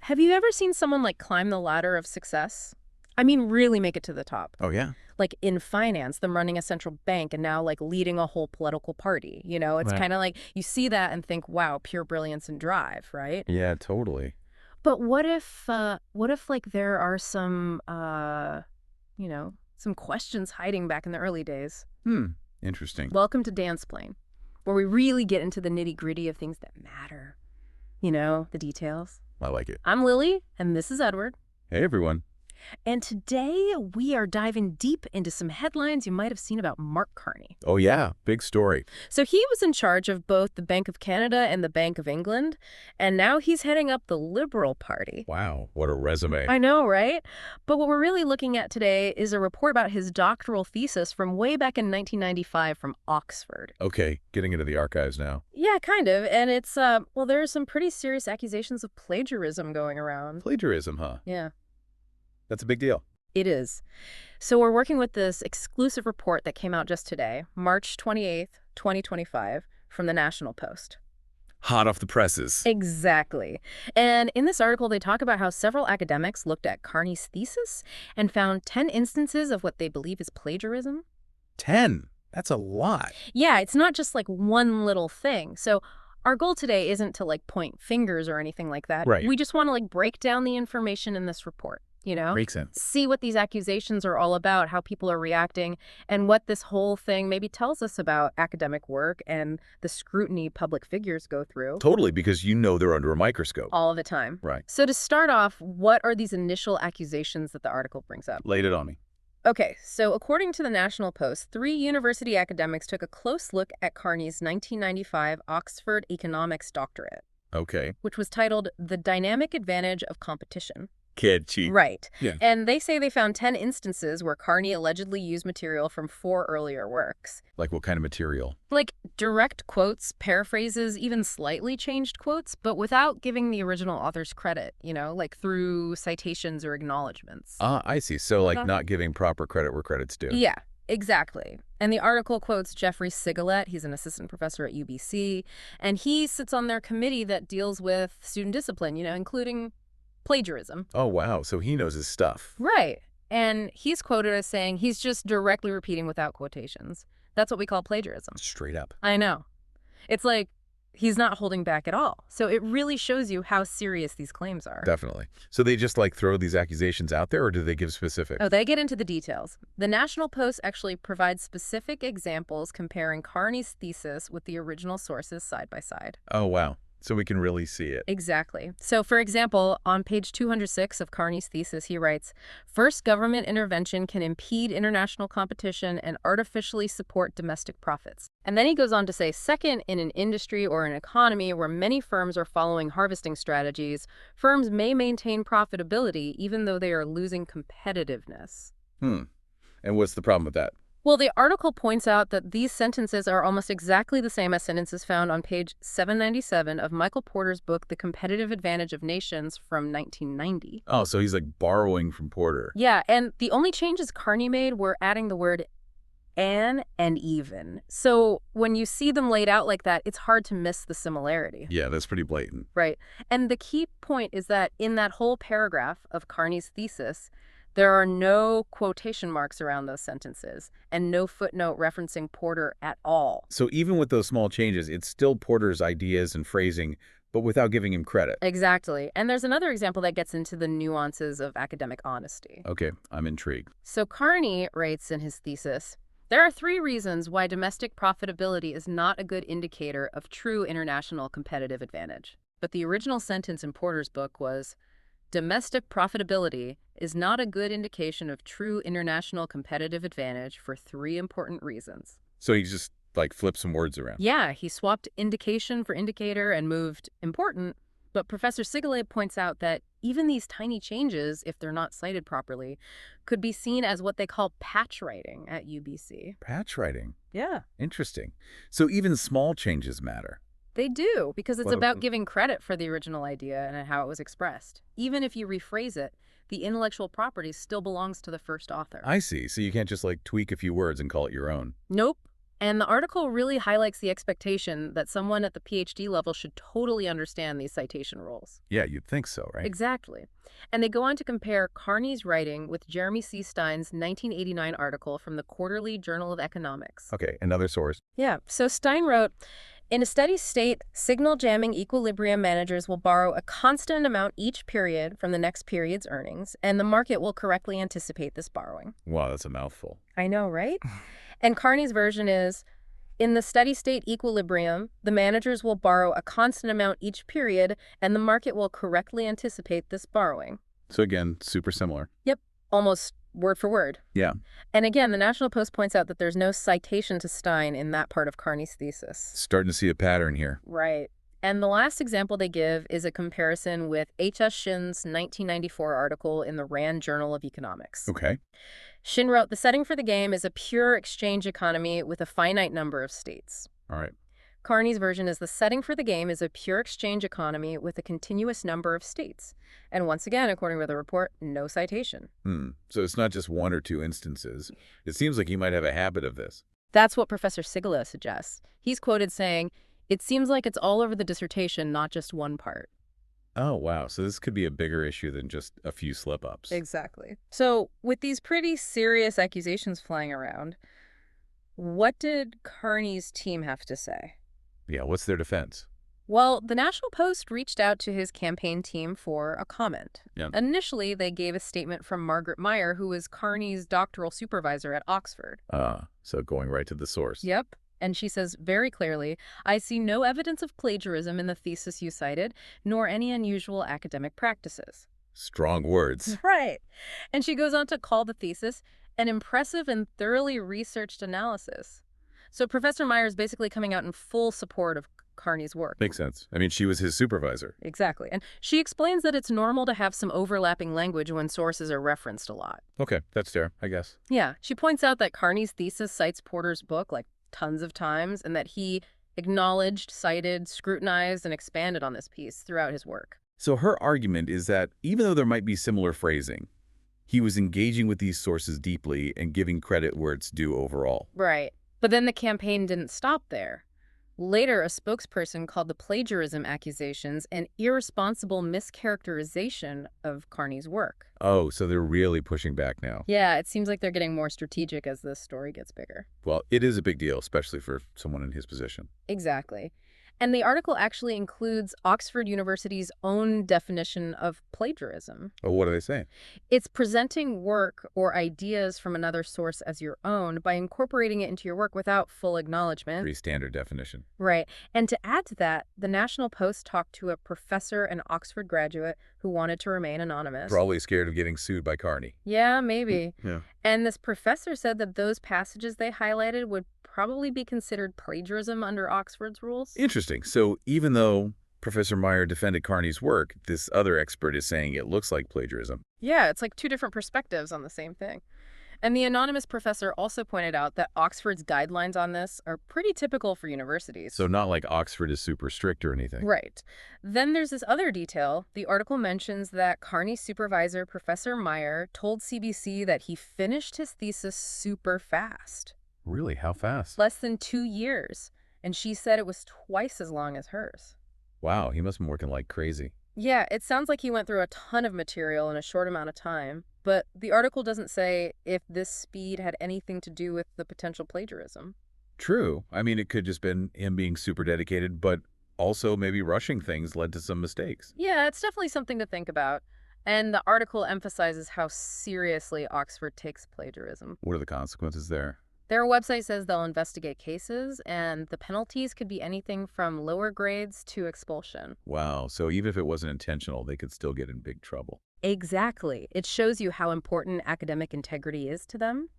Have you ever seen someone like climb the ladder of success? I mean, really make it to the top. Oh, yeah? Like in finance, them running a central bank and now like leading a whole political party. You know, it's Right. kind of like you see that and think, wow, pure brilliance and drive, right? Yeah, totally. But what if like there are some, some questions hiding back in the early days? Interesting. Welcome to Dansplain, where we really get into the nitty-gritty of things that matter. You know, the details. I like it. I'm Lily, and this is Edward. Hey, everyone. And today we are diving deep into some headlines you might have seen about Mark Carney. Oh, yeah. Big story. So he was in charge of both the Bank of Canada and the Bank of England, and now he's heading up the Liberal Party. Wow. What a resume. I know, right? But what we're really looking at today is a report about his doctoral thesis from way back in 1995 from Oxford. Okay, getting into the archives now. Yeah, kind of. And it's, there are some pretty serious accusations of plagiarism going around. Plagiarism, huh? Yeah. That's a big deal. It is. So we're working with this exclusive report that came out just today, March 28th, 2025, from the National Post. Hot off the presses. Exactly. And in this article, they talk about how several academics looked at Carney's thesis and found 10 instances of what they believe is plagiarism. 10. That's a lot. Yeah, it's not just like one little thing. So our goal today isn't to like point fingers or anything like that. Right. We just want to like break down the information in this report. You know, Makes sense. see what these accusations are all about, how people are reacting, and what this whole thing maybe tells us about academic work and the scrutiny public figures go through. Totally, because you know they're under a microscope. All the time. Right. So to start off, what are these initial accusations that the article brings up? Laid it on me. Okay, so according to the National Post, 3 university academics took a close look at Carney's 1995 Oxford economics doctorate, Okay. which was titled The Dynamic Advantage of Competition. Catchy. Right. Yeah. And they say they found 10 instances where Carney allegedly used material from 4 earlier works. Like what kind of material? Like direct quotes, paraphrases, even slightly changed quotes, but without giving the original authors credit, you know, like through citations or acknowledgements. Ah, I see. So like not giving proper credit where credit's due. Yeah, exactly. And the article quotes Jeffrey Sigalet. He's an assistant professor at UBC, and he sits on their committee that deals with student discipline, you know, including plagiarism. Oh, wow. So he knows his stuff. Right. And he's quoted as saying he's just directly repeating without quotations. That's what we call plagiarism. Straight up. I know. It's like he's not holding back at all. So it really shows you how serious these claims are. Definitely. So they just like throw these accusations out there, or do they give specifics? Oh, they get into the details. The National Post actually provides specific examples comparing Carney's thesis with the original sources side by side. Oh, wow. So we can really see it. Exactly. So, for example, on page 206 of Carney's thesis, he writes, "First, government intervention can impede international competition and artificially support domestic profits." And then he goes on to say, second, in an industry or an economy where many firms are following harvesting strategies, firms may maintain profitability even though they are losing competitiveness. And what's the problem with that? Well, the article points out that these sentences are almost exactly the same as sentences found on page 797 of Michael Porter's book, The Competitive Advantage of Nations from 1990. Oh, so he's like borrowing from Porter. Yeah, and the only changes Carney made were adding the word "an" and "even." So when you see them laid out like that, it's hard to miss the similarity. Yeah, that's pretty blatant. Right. And the key point is that in that whole paragraph of Carney's thesis, there are no quotation marks around those sentences and no footnote referencing Porter at all. So even with those small changes, it's still Porter's ideas and phrasing, but without giving him credit. Exactly. And there's another example that gets into the nuances of academic honesty. Okay, I'm intrigued. So Carney writes in his thesis, "There are 3 reasons why domestic profitability is not a good indicator of true international competitive advantage." But the original sentence in Porter's book was, "Domestic profitability is not a good indication of true international competitive advantage for 3 important reasons." So he just like flipped some words around. Yeah, he swapped indication for indicator and moved important, but Professor Sigalet points out that even these tiny changes, if they're not cited properly, could be seen as what they call patch writing at UBC. Patch writing. Yeah. Interesting. So even small changes matter. They do, because it's Well, about giving credit for the original idea and how it was expressed. Even if you rephrase it, the intellectual property still belongs to the first author. I see. So you can't just like tweak a few words and call it your own. Nope. And the article really highlights the expectation that someone at the PhD level should totally understand these citation rules. Yeah, you'd think so, right? Exactly. And they go on to compare Carney's writing with Jeremy C. Stein's 1989 article from the Quarterly Journal of Economics. Okay, another source. Yeah, so Stein wrote, in a steady state, signal jamming equilibrium managers will borrow a constant amount each period from the next period's earnings, and the market will correctly anticipate this borrowing. Wow, that's a mouthful. I know, right? And Carney's version is, in the steady state equilibrium, the managers will borrow a constant amount each period, and the market will correctly anticipate this borrowing. So again, super similar. Yep, almost word for word. Yeah. And again, the National Post points out that there's no citation to Stein in that part of Carney's thesis. Starting to see a pattern here. Right. And the last example they give is a comparison with H.S. Shin's 1994 article in the Rand Journal of Economics. Okay. Shin wrote, the setting for the game is a pure exchange economy with a finite number of states. All right. Carney's version is the setting for the game is a pure exchange economy with a continuous number of states. And once again, according to the report, no citation. So it's not just one or two instances. It seems like you might have a habit of this. That's what Professor Sigala suggests. He's quoted saying, it seems like it's all over the dissertation, not just one part. Oh, wow. So this could be a bigger issue than just a few slip-ups. Exactly. So with these pretty serious accusations flying around, what did Carney's team have to say? Yeah, what's their defense? Well, the National Post reached out to his campaign team for a comment. Yeah. Initially, they gave a statement from Margaret Meyer, who was Carney's doctoral supervisor at Oxford. So going right to the source. Yep. And she says very clearly, I see no evidence of plagiarism in the thesis you cited, nor any unusual academic practices. Strong words. Right. And she goes on to call the thesis an impressive and thoroughly researched analysis. So Professor Meyer is basically coming out in full support of Carney's work. Makes sense. I mean, she was his supervisor. Exactly. And she explains that it's normal to have some overlapping language when sources are referenced a lot. Okay, that's fair, I guess. Yeah. She points out that Carney's thesis cites Porter's book like tons of times and that he acknowledged, cited, scrutinized, and expanded on this piece throughout his work. So her argument is that even though there might be similar phrasing, he was engaging with these sources deeply and giving credit where it's due overall. Right. But then the campaign didn't stop there. Later, a spokesperson called the plagiarism accusations an irresponsible mischaracterization of Carney's work. Oh, so they're really pushing back now. Yeah, it seems like they're getting more strategic as this story gets bigger. Well, it is a big deal, especially for someone in his position. Exactly. And the article actually includes Oxford University's own definition of plagiarism. Oh, what do they say? It's presenting work or ideas from another source as your own by incorporating it into your work without full acknowledgement. Pretty standard definition. Right. And to add to that, the National Post talked to a professor and Oxford graduate who wanted to remain anonymous. Probably scared of getting sued by Carney. Yeah, maybe. Yeah. And this professor said that those passages they highlighted would probably be considered plagiarism under Oxford's rules. Interesting. So even though Professor Meyer defended Carney's work, this other expert is saying it looks like plagiarism. Yeah, it's like two different perspectives on the same thing. And the anonymous professor also pointed out that Oxford's guidelines on this are pretty typical for universities. So not like Oxford is super strict or anything. Right. Then there's this other detail. The article mentions that Carney's supervisor, Professor Meyer, told CBC that he finished his thesis super fast. Really? How fast? Less than 2 years. And she said it was twice as long as hers. Wow, he must have been working like crazy. Yeah, it sounds like he went through a ton of material in a short amount of time. But the article doesn't say if this speed had anything to do with the potential plagiarism. True. I mean, it could just been him being super dedicated, but also maybe rushing things led to some mistakes. Yeah, it's definitely something to think about. And the article emphasizes how seriously Oxford takes plagiarism. What are the consequences there? Their website says they'll investigate cases, and the penalties could be anything from lower grades to expulsion. Wow, so even if it wasn't intentional, they could still get in big trouble. Exactly. It shows you how important academic integrity is to them.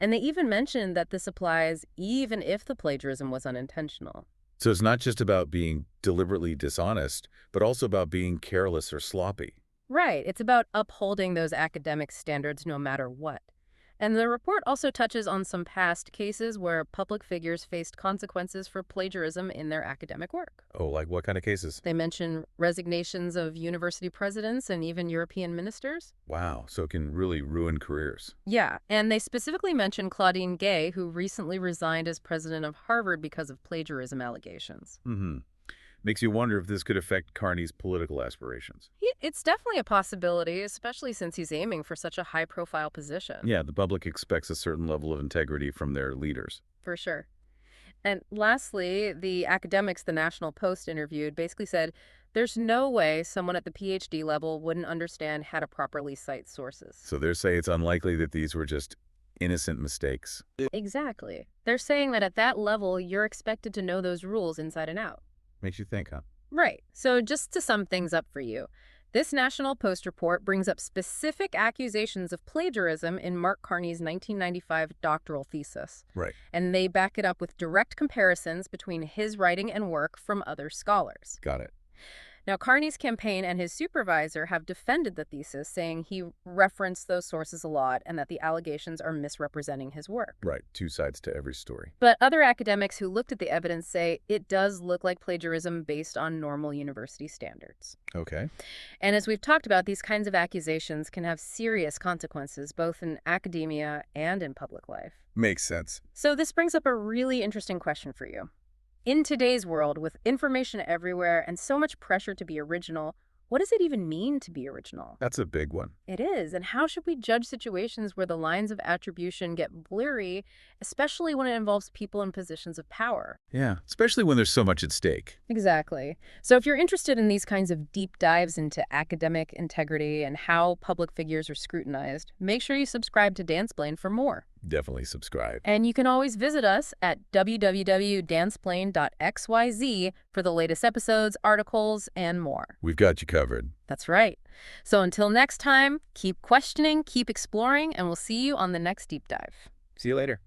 And they even mentioned that this applies even if the plagiarism was unintentional. So it's not just about being deliberately dishonest, but also about being careless or sloppy. Right. It's about upholding those academic standards no matter what. And the report also touches on some past cases where public figures faced consequences for plagiarism in their academic work. Oh, like what kind of cases? They mention resignations of university presidents and even European ministers. Wow, so it can really ruin careers. Yeah, and they specifically mention Claudine Gay, who recently resigned as president of Harvard because of plagiarism allegations. Mm-hmm. Makes you wonder if this could affect Carney's political aspirations. It's definitely a possibility, especially since he's aiming for such a high-profile position. Yeah, the public expects a certain level of integrity from their leaders. For sure. And lastly, the academics the National Post interviewed basically said there's no way someone at the PhD level wouldn't understand how to properly cite sources. So they're saying it's unlikely that these were just innocent mistakes. Exactly. They're saying that at that level, you're expected to know those rules inside and out. Makes you think, huh? Right. So just to sum things up for you, this National Post report brings up specific accusations of plagiarism in Mark Carney's 1995 doctoral thesis. Right. And they back it up with direct comparisons between his writing and work from other scholars. Got it. Now, Carney's campaign and his supervisor have defended the thesis, saying he referenced those sources a lot and that the allegations are misrepresenting his work. Right. Two sides to every story. But other academics who looked at the evidence say it does look like plagiarism based on normal university standards. Okay. And as we've talked about, these kinds of accusations can have serious consequences, both in academia and in public life. Makes sense. So this brings up a really interesting question for you. In today's world, with information everywhere and so much pressure to be original, what does it even mean to be original? That's a big one. It is. And how should we judge situations where the lines of attribution get blurry, especially when it involves people in positions of power? Yeah, especially when there's so much at stake. Exactly. So if you're interested in these kinds of deep dives into academic integrity and how public figures are scrutinized, make sure you subscribe to Dansplain for more. Definitely subscribe. And you can always visit us at www.dansplain.xyz for the latest episodes, articles, and more. We've got you covered. That's right. So until next time, keep questioning, keep exploring, and we'll see you on the next deep dive. See you later.